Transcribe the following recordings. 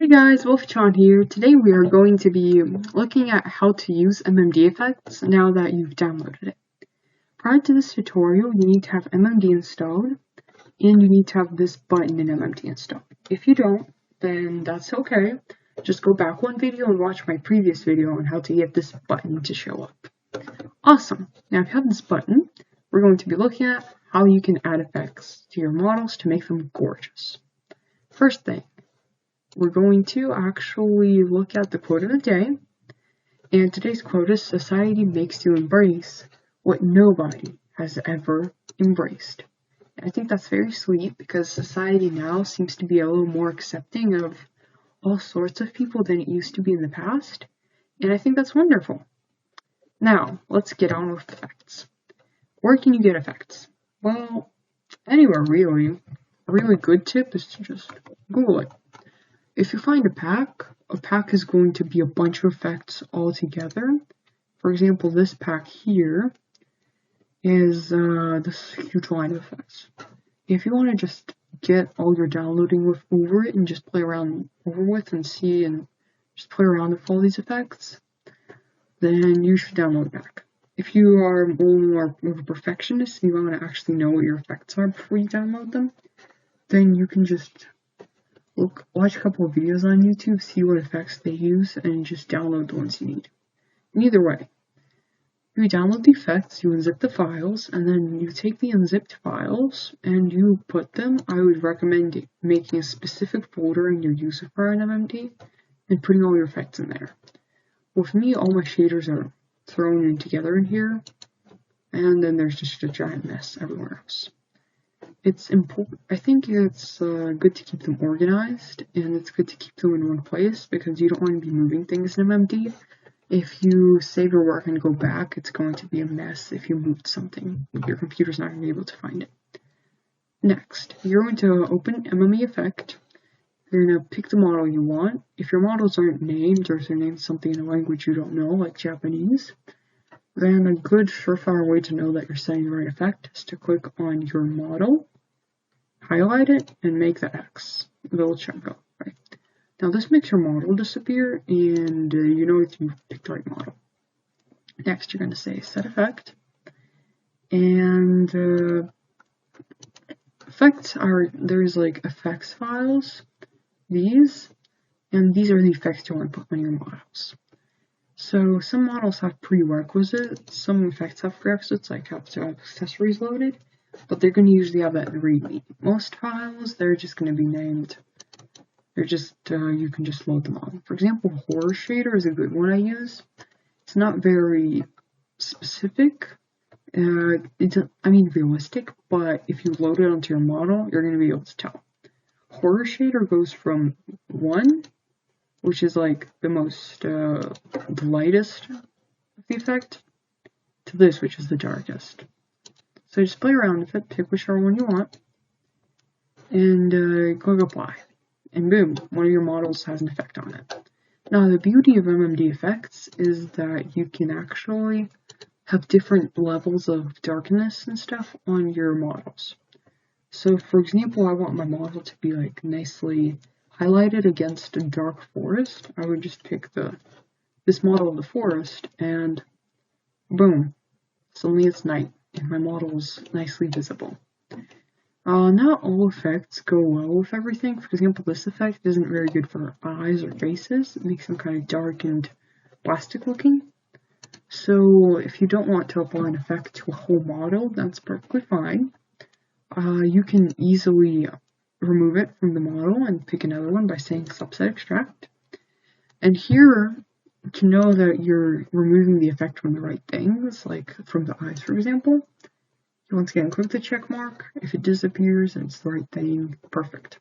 Hey guys, Wolfchan here. Today we are going to be looking at how to use MMD effects now that you've downloaded it. Prior to this tutorial, you need to have MMD installed, and you need to have this button in MMD installed. If you don't, then that's okay. Just go back one video and watch my previous video on how to get this button to show up. Awesome. Now if you have this button, we're going to be looking at how you can add effects to your models to make them gorgeous. First thing, we're going to actually look at the quote of the day, and today's quote is, "Society makes you embrace what nobody has ever embraced." I think that's very sweet because society now seems to be a little more accepting of all sorts of people than it used to be in the past, and I think that's wonderful. Now, let's get on with effects. Where can you get effects? Well, anywhere really. A really good tip is to just Google it. If you find a pack is going to be a bunch of effects all together. For example, this pack here is this huge line of effects. If you want to just get all your downloading with over it and just play around over with and see and just play around with all these effects, then you should download a pack. If you are a little more of a perfectionist and you want to actually know what your effects are before you download them, then you can just watch a couple of videos on YouTube, see what effects they use, and just download the ones you need. And either way, you download the effects, you unzip the files, and then you take the unzipped files and you put them. I would recommend making a specific folder in your user file in MMD and putting all your effects in there. With me, all my shaders are thrown in together in here, and then there's just a giant mess everywhere else. It's important. I think it's good to keep them organized, and it's good to keep them in one place because you don't want to be moving things in MMD. If you save your work and go back, it's going to be a mess if you moved something. Your computer's not going to be able to find it. Next, you're going to open MME effect. You're going to pick the model you want. If your models aren't named, or if they're named something in a language you don't know, like Japanese, then a good surefire way to know that you're setting the right effect is to click on your model, highlight it, and make the X, the little check go. Right. Now this makes your model disappear, and you know if you picked the right model. Next, you're going to say set effect, and effects are, there's like effects files, and these are the effects you want to put on your models. So some models have prerequisites, some effects have prerequisites, like have to have accessories loaded, but they're going to usually have that in the README. Most files, they're just going to be named. They're just, you can just load them on. For example, GreenerShader is a good one I use. It's not very specific. Realistic, but if you load it onto your model, you're going to be able to tell. GreenerShader goes from 1, which is like the most, the lightest of the effect, to this, which is the darkest. So just play around with it, pick whichever one you want, and click apply. And boom, one of your models has an effect on it. Now the beauty of MMD effects is that you can actually have different levels of darkness and stuff on your models. So for example, I want my model to be like nicely highlighted against a dark forest. I would just pick this model of the forest, and boom, suddenly it's night and my model is nicely visible. Not all effects go well with everything. For example, this effect isn't very good for eyes or faces. It makes them kind of dark and plastic looking. So if you don't want to apply an effect to a whole model, that's perfectly fine. You can easily remove it from the model and pick another one by saying subset extract. And here, to know that you're removing the effect from the right things, like from the eyes, for example, you once again click the check mark. If it disappears and it's the right thing, perfect.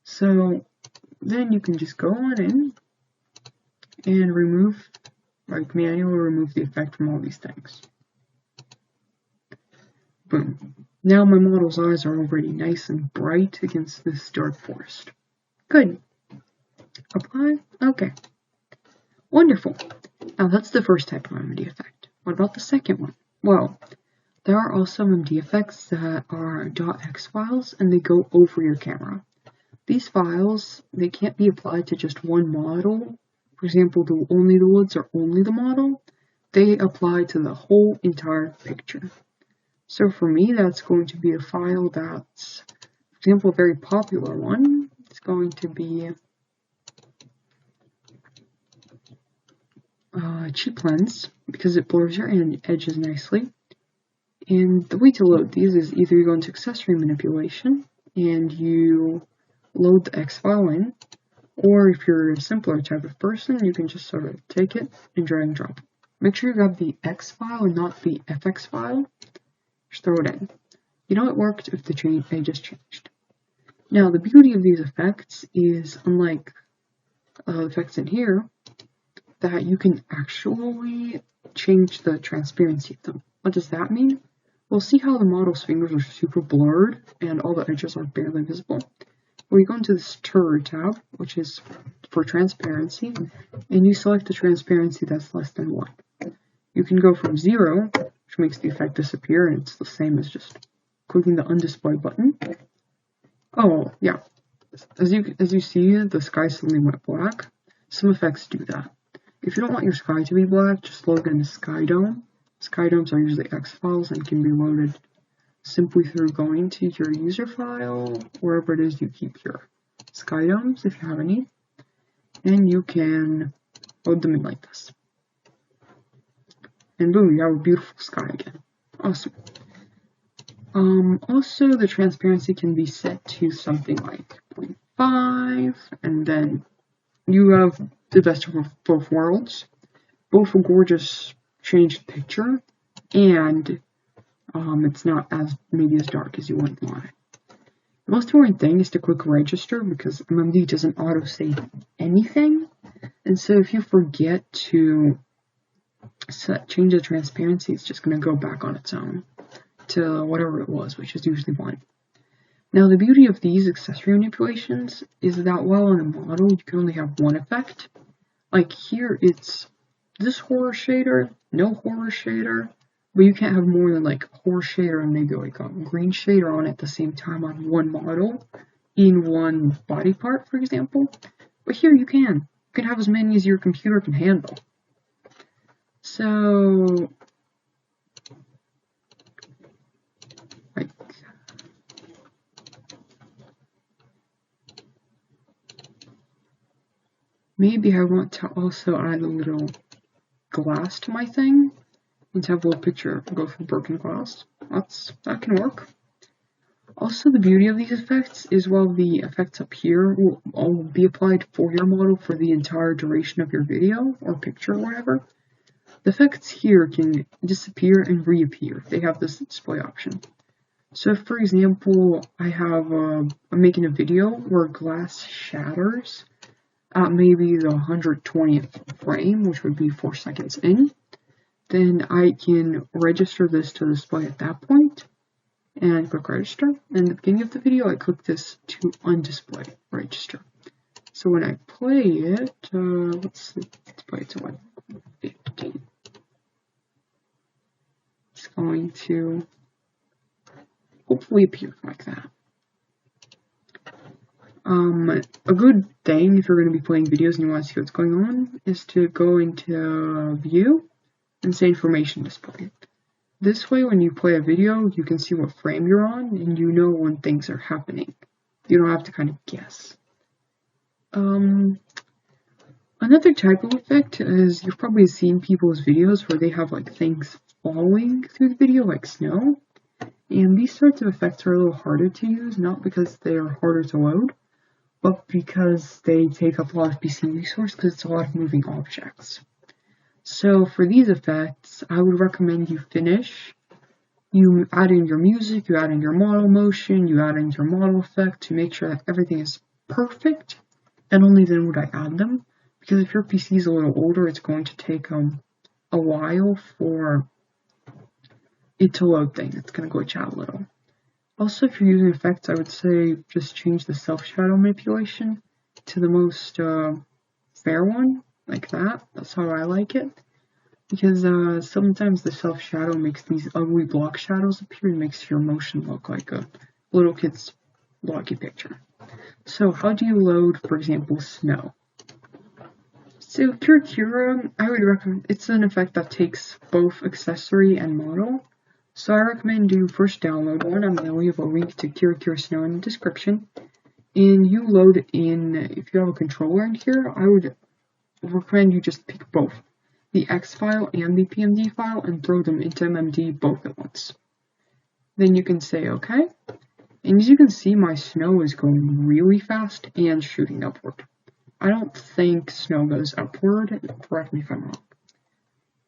So then you can just go on in and remove, like manually remove the effect from all these things. Boom. Now my model's eyes are already nice and bright against this dark forest. Good. Apply. Okay. Wonderful. Now that's the first type of MMD effect. What about the second one? Well, there are also MMD effects that are .x files and they go over your camera. These files, they can't be applied to just one model. For example, only the woods or only the model. They apply to the whole entire picture. So for me, that's going to be a file that's, for example, a very popular one. It's going to be CheapLens, because it blurs your edges nicely. And the way to load these is either you go into Accessory Manipulation and you load the X file in, or if you're a simpler type of person, you can just sort of take it and drag and drop. Make sure you grab the X file and not the FX file. Just throw it in. You know it worked if the edges changed. Now the beauty of these effects is, unlike effects in here, that you can actually change the transparency of them. What does that mean? Well, see how the model's fingers are super blurred and all the edges are barely visible? Well, you go into this Blur tab, which is for transparency, and you select the transparency that's less than 1. You can go from 0, which makes the effect disappear, and it's the same as just clicking the undisplay button. Oh, yeah. As you see, the sky suddenly went black. Some effects do that. If you don't want your sky to be black, just load in a sky dome. Sky domes are usually X files and can be loaded simply through going to your user file, wherever it is you keep your sky domes, if you have any, and you can load them in like this. And boom, you have a beautiful sky again. Awesome. Also, the transparency can be set to something like 0.5, and then you have the best of both worlds. Both a gorgeous changed picture, and it's not maybe as dark as you wouldn't want it. The most important thing is to click register, because MMD doesn't auto-save anything, and so if you forget to change the transparency, it's just going to go back on its own to whatever it was, which is usually 1. Now the beauty of these accessory manipulations is that while on a model you can only have one effect. Like here it's this horror shader, no horror shader, but you can't have more than like horror shader and maybe like a green shader on at the same time on one model in one body part, for example. But here you can. You can have as many as your computer can handle. So, like, maybe I want to also add a little glass to my thing and to have a little picture go for broken glass. That can work. Also, the beauty of these effects is while the effects up here will all be applied for your model for the entire duration of your video or picture or whatever, the effects here can disappear and reappear. They have this display option. So if, for example, I'm making a video where glass shatters at maybe the 120th frame, which would be 4 seconds in, then I can register this to display at that point and click register. And at the beginning of the video, I click this to undisplay register. So when I play it, let's play it to 115. It's going to hopefully appear like that. A good thing if you're going to be playing videos and you want to see what's going on is to go into View and say Information Display. This way, when you play a video, you can see what frame you're on and you know when things are happening. You don't have to kind of guess. Another type of effect is you've probably seen people's videos where they have like things falling through the video like snow. And these sorts of effects are a little harder to use, not because they are harder to load, but because they take up a lot of PC resource because it's a lot of moving objects. So for these effects, I would recommend you add in your music, you add in your model motion, you add in your model effect to make sure that everything is perfect, and only then would I add them. Because if your PC is a little older, it's going to take a while for it to load things. It's going to glitch out a little. Also, if you're using effects, I would say just change the self-shadow manipulation to the most fair one, like that. That's how I like it. Because sometimes the self-shadow makes these ugly block shadows appear and makes your motion look like a little kid's blocky picture. So how do you load, for example, snow? So KiraKira, I would recommend, it's an effect that takes both accessory and model. So I recommend you first download one. I'm going to leave a link to KiraKira Snow in the description. And you load it in, if you have a controller in here, I would recommend you just pick both, the X file and the PMD file, and throw them into MMD both at once. Then you can say OK. And as you can see, my snow is going really fast and shooting upward. I don't think snow goes upward, correct me if I'm wrong.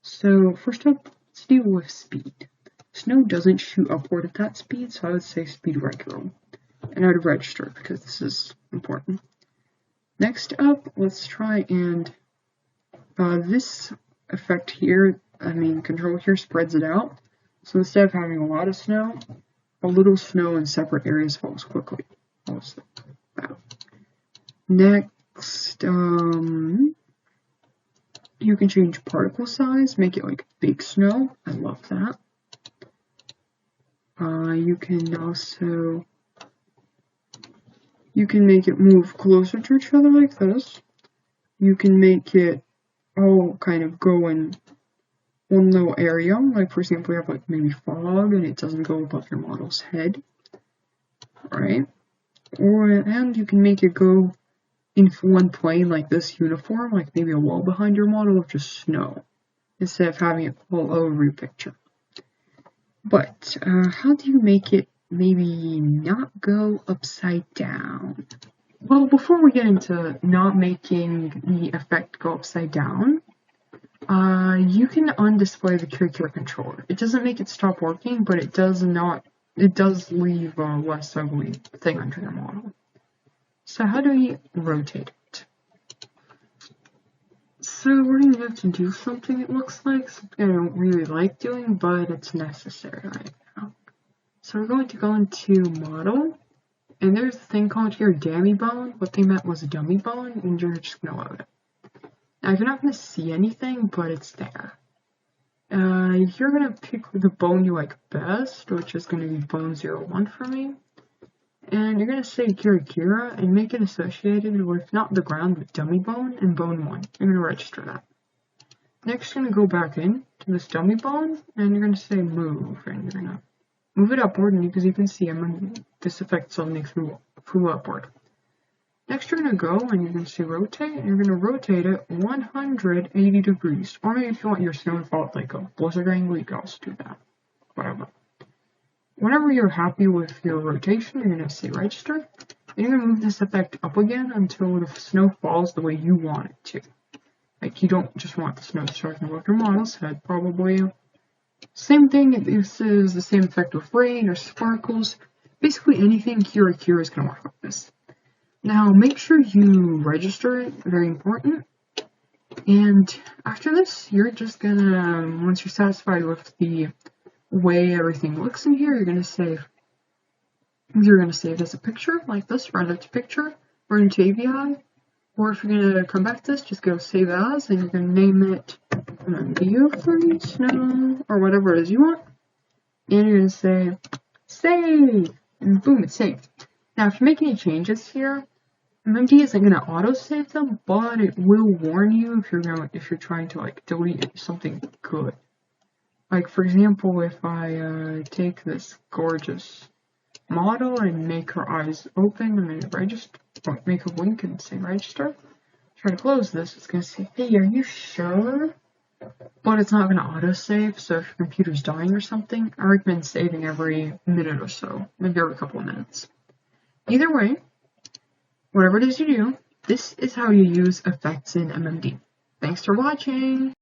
So first up, let's deal with speed. Snow doesn't shoot upward at that speed, so I would say speed regular. And I would register because this is important. Next up, let's try and this effect here, control here spreads it out. So instead of having a lot of snow, a little snow in separate areas falls quickly. Next, you can change particle size, make it like big snow. I love that. You can make it move closer to each other like this. You can make it all kind of go in one little area, like for example, you have like maybe fog and it doesn't go above your model's head, right? And you can make it go in one plane like this uniform, like maybe a wall behind your model of just snow, instead of having it all over your picture. But how do you make it maybe not go upside down? Well, before we get into not making the effect go upside down, you can undisplay the KiraKira controller. It doesn't make it stop working, but it does leave a less ugly thing under your model. So how do we rotate it? So we're going to have to do something, it looks like, something I don't really like doing, but it's necessary right now. So we're going to go into model, and there's a thing called here dummy bone. What they meant was a dummy bone, and you're just going to load it. Now you're not going to see anything, but it's there. You're going to pick the bone you like best, which is going to be bone 01 for me. And you're going to say KiraKira and make it associated with not the ground, but dummy bone and bone 1. You're going to register that. Next, you're going to go back in to this dummy bone, and you're going to say move, and you're going to move it upward, and as you can see, this effect suddenly flew upward. Next, you're going to go, and you're going to say rotate, and you're going to rotate it 180 degrees. Or maybe if you want your snowfall like a blizzard angle, you can also do that. Whatever. Whenever you're happy with your rotation, you're going to say register, and you're going to move this effect up again until the snow falls the way you want it to. Like, you don't just want the snow to start above your model's head, probably. Same thing, this is the same effect with rain or sparkles. Basically anything KiraKira is going to work like this. Now, make sure you register it, very important. And after this, you're just going to, once you're satisfied with the way everything looks in here, you're going to save it as a picture like this, right up to picture, or into AVI, or if you're going to come back to this, just go save as, and you're going to name it Free Snow, or whatever it is you want, and you're going to say save, and boom, it's saved. Now if you make any changes here, MMD isn't going to auto save them, but it will warn you if you're trying to like delete something good. Like, for example, if I take this gorgeous model and make her eyes open and then register, or make a wink and say register, try to close this, it's going to say, hey, are you sure? But it's not going to autosave, so if your computer's dying or something, I recommend saving every minute or so, maybe every couple of minutes. Either way, whatever it is you do, this is how you use effects in MMD. Thanks for watching!